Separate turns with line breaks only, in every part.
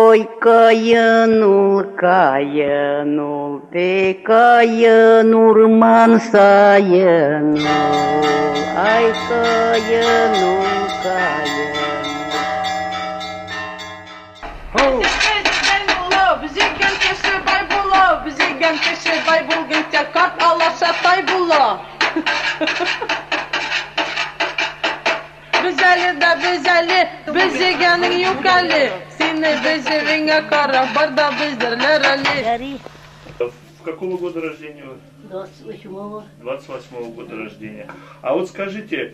Ой, каянул, ты каянул, ман саянул. Ай, каянул.
Bizgen kişi bay bulgunca kart alaşa tay bulla. Güzeli de güzeli, bizgenin yukarı. Seni bizevine kara, barda bizlerler ali.
Какого года рождения вы?
28-го.
28-го года рождения. А вот скажите,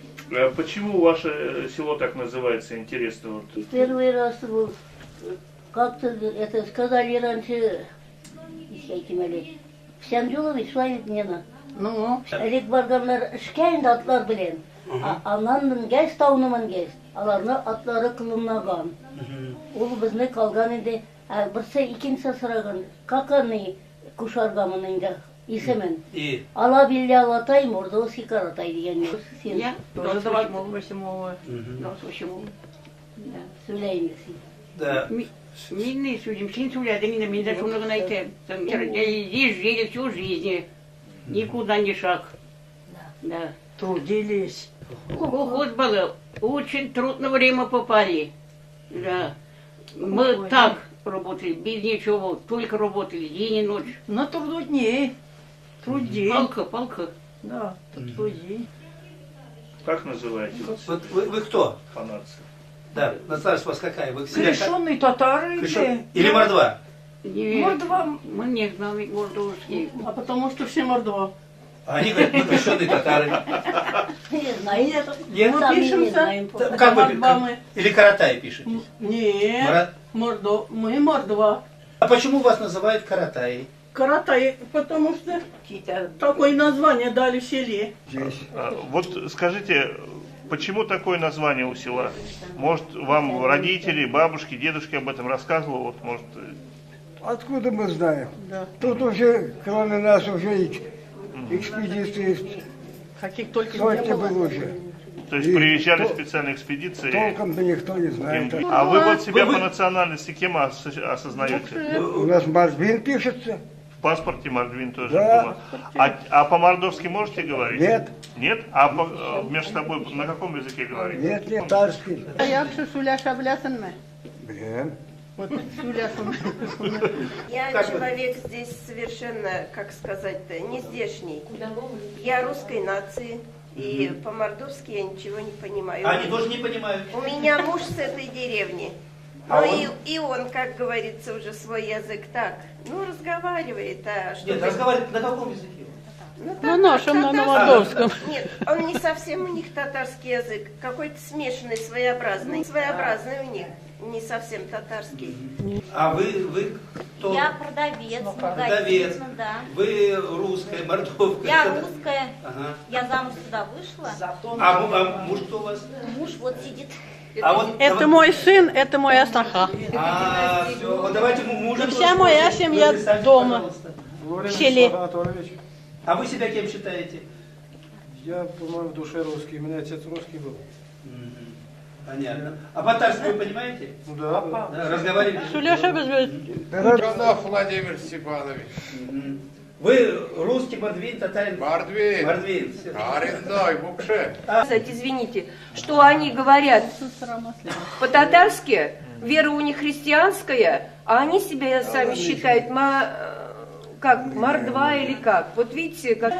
почему ваше село так называется, интересно? Вот.
Первый раз как-то это сказали раньше, Сянжулович Славитнена.
Ну,
Элек барганlar шкәйн атлар белән. Аннан менгәс тауны менгәс. Аларны атлары кылынган. Ул безне калган иде. Берсе икенче сораган. Как они кушаргамын инде исемен. Ала билли алатай Мордовский каратай дигән.
я тоже 28-го.
Да, сөйләйм син.
Да.
Мен не судим, сен сөйледің, мен де соны айтайын. Здесь жили всю жизнь, никуда не шаг. Да.
Трудились.
Колхоз было, очень трудное время попали. Да. Мы так работали, без ничего, только работали день и ночь.
На труднее. Трудей.
Палка.
Да, трудей.
Как называете
Вот вы кто?
по нации?
Да, национальность у вас какая? Вы себя
Крещенные татары.
Или мордва?
Мордва.
Мы не знали мордовский.
А потому что все мордва.
А они говорят, мы крещенные татары.
Не знаю,
Нет?
сами не
пишемся.
знаем.
Как вы
Мордва.
или каратай пишете?
Нет. Мы мордва.
А почему вас называют каратай?
Каратай, потому что такое название дали селе.
Вот скажите, почему такое название у села? Может, вам родители, бабушки, дедушки об этом рассказывали? Вот, может...
Откуда мы знаем?
Да.
Тут уже, кроме нас, уже экспедиции
Каких только
сотни
не было.
было уже.
То есть приезжали специальные экспедиции?
Толком-то никто не знает.
А вы вот себя по национальности кем осознаете?
У нас Мордвин пишется.
В паспорте Мордвин тоже
Да.
было. А по-мордовски можете говорить?
Нет.
Нет? А между собой на каком языке говорите?
Нет, татарский.
А я все суляша блясанме.
Блин.
Вот суляшем.
Я человек здесь совершенно, как сказать-то, не здешний. Я русской нации, и по-мордовски я ничего не понимаю.
А они тоже не понимают.
У меня муж с этой деревни.
А
Ну
он?
и он, как говорится, уже свой язык так, ну, разговаривает, а что...
Нет, разговаривать на каком языке?
Ну,
На нашем, на мордовском.
Нет, он не совсем у них татарский язык, какой-то смешанный, своеобразный. Своеобразный у них, не совсем татарский.
А вы кто?
Я продавец,
Продавец.
магазин, да.
Вы русская, мордовка.
Я
Кто-то?
русская,
Ага.
я замуж сюда вышла.
А муж кто у вас?
Муж вот сидит.
А вот,
Это мой сын, это моя сноха.
А, все. Вот давайте мужа.
И вся моя семья
представьте,
дома.
пожалуйста.
В селе.
Анатольевич,
А вы себя кем считаете?
я, по-моему, в душе русский. У меня отец русский был.
Понятно. А по-татарски вы понимаете?
Ну да.
Да, разговариваете?
Суляша без
Петронов Владимир Степанович.
Вы русский, мордвин, татарин?
Мордвин.
Мордвин.
Арендной, Букше.
Кстати, извините, что они говорят по-татарски, вера у них христианская, а они себя сами считают как мордва или как. Вот видите, как...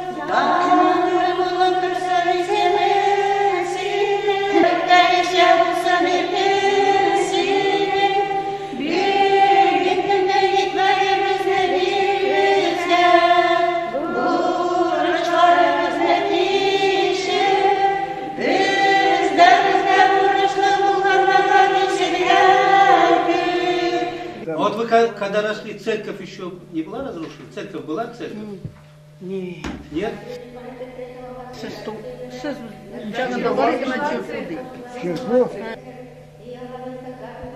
Вот вы когда росли, церковь еще не была разрушена? Церковь была, церковь?
Нет.
Нет?
Чеснов.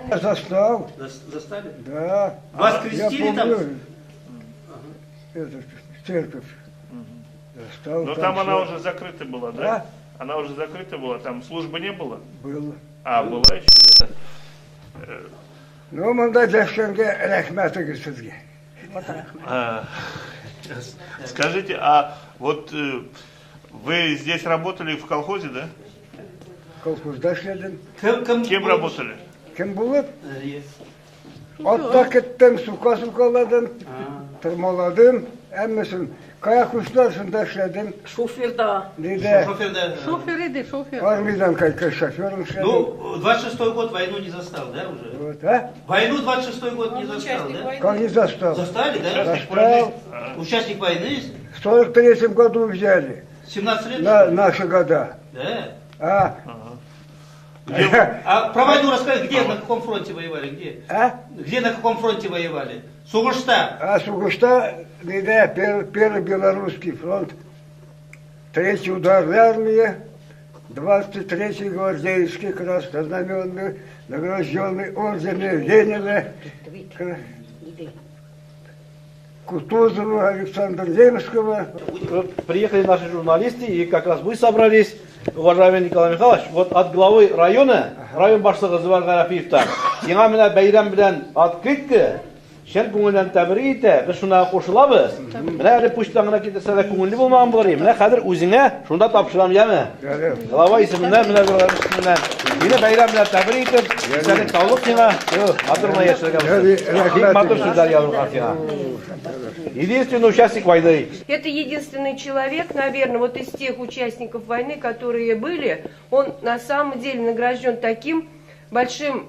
Я застал.
Застали?
Да.
Вас
Я
крестили там?
помню. Это, церковь. Застал.
Но там она
всё
уже закрыта была, да?
Да.
Она уже закрыта была, там службы не было?
было.
А, была еще?
Ну, мында Дашкенге рахматыгыз сізге.
Скажите, а вот вы здесь работали в колхозе, да?
Колхозда эшледім.
Кем работали?
Кім болып? Отта кеттім, сука сукаладым, тырмаладым, әммесін кая кушларшында эшледім.
Шоферда.
Дейді,
Шофер иди, шофер.
армиядан кайка шофером эшледім.
Ну, 26-й год войну не застал, да, уже?
Вот, а?
Войну 26-й год не застал, да?
Как не застал?
Застали, да?
Застал.
Участник войны,
В 43-м году взяли,
17 лет?
на наши года.
Да.
А?
А про войну расскажи, где, на каком фронте воевали, где?
А?
Где, на каком фронте воевали? Сугушта.
А Сугушта, да, первый Белорусский фронт, 3-й ударная армия, 23-й гвардейский краснознаменный, награжденный орденом Ленина, Кутузова, Александра Немского.
Вот приехали наши журналисты, и как раз вы собрались, уважаемый Николай Михайлович, вот от главы района, район башлыгы Зубар Гарапиевтан, сиңа менә бәйрәм белән открытка, шәр күңелдән тәбрик итә, без шуна кушылабыз. Менә әле почтадан гына китерсә дә күңелле булмаган булыр. Менә хәзер үзеңә шунда тапшырам, яме? Глава исеменнән, менә глава исеменнән. Мине бәйрәм белән тәбрик итеп, сәлек саулык сиңа, атырма яшәргә. Матур сүзләр язылган сиңа. Единственный участник войны.
Это единственный человек, наверное, вот из тех участников войны, которые были, он на самом деле награжден таким большим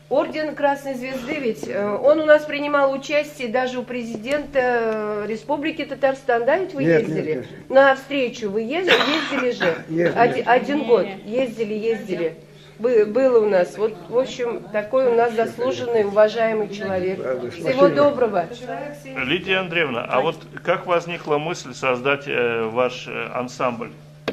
орденом Красной Звезды, ведь он у нас принимал участие даже у президента Республики Татарстан, да, ведь вы ездили?
Нет.
На встречу вы ездили же?
Нет.
Один год ездили. Было у нас. Вот, в общем, такой у нас заслуженный, уважаемый человек. Всего доброго.
Лидия Андреевна, а вот как возникла мысль создать ваш ансамбль?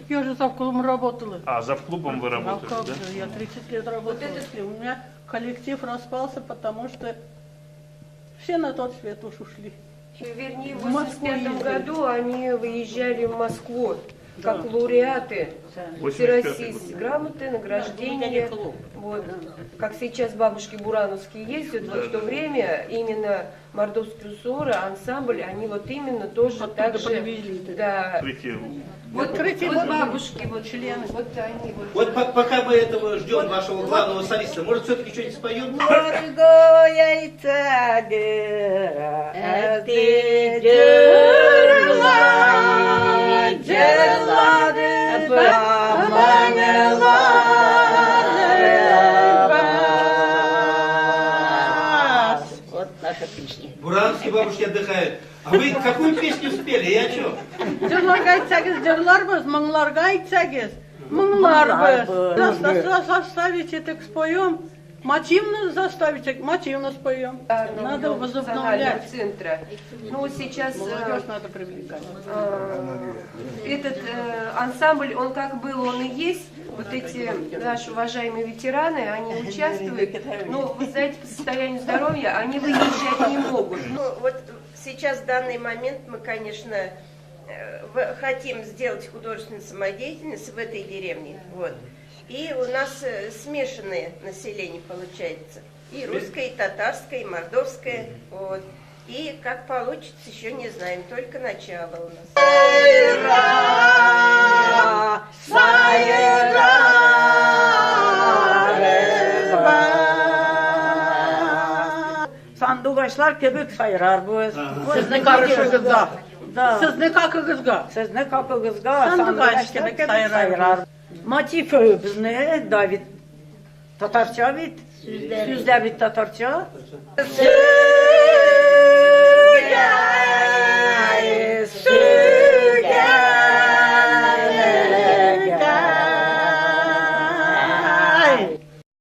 Я же завклубом работала.
А, завклубом вы
А
работали,
как
да?
же, я 30 лет работала. У меня коллектив распался, потому что все на тот свет уж ушли.
Вернее, в
В Москву
1985
ездили.
году они выезжали в Москву как лауреаты
85-й
всероссийские грамоты, награждения. Вот. Как сейчас бабушки бурановские ездят, вот в то время именно мордовские узоры, ансамбль, они вот именно тоже
Оттуда
так же.
привезли,
Да.
Открытие.
Вот бабушки, вот члены, вот они вот.
Вот пока мы этого ждем, вашего главного солиста, может, все-таки что-нибудь споем?
Вот наша песня.
Бурановские бабушки отдыхают. А вы какую песню спели? Я что?
Жырларга айтсагыз жырларбыз, мыңларга айтсагыз мыңларбыз. Заставить это споем, мотивно заставить, мотивно споем. Надо возобновлять.
Центра. Ну вот сейчас
Молодежь надо привлекать.
этот ансамбль, он как был, он и есть. Вот эти наши уважаемые ветераны, они участвуют. Но вы знаете, по состоянию здоровья они выезжать не могут. Ну вот сейчас в данный момент мы, конечно, хотим сделать художественную самодеятельность в этой деревне. Вот. И у нас смешанное население получается. И русское, и татарское, и мордовское. Вот. И как получится, еще не знаем, только начало у нас.
Sandıgaçlar köpük sayırar bu.
Siz ne karışıkızga? Siz ne kakıgızga?
Siz ne kapıgızga?
Sandıgaç
Sandıgaçlar
köpük
köpük
sayırar.
sayırar. Motif biz ne? David Tatarça bit. Süzler bit Tatarça.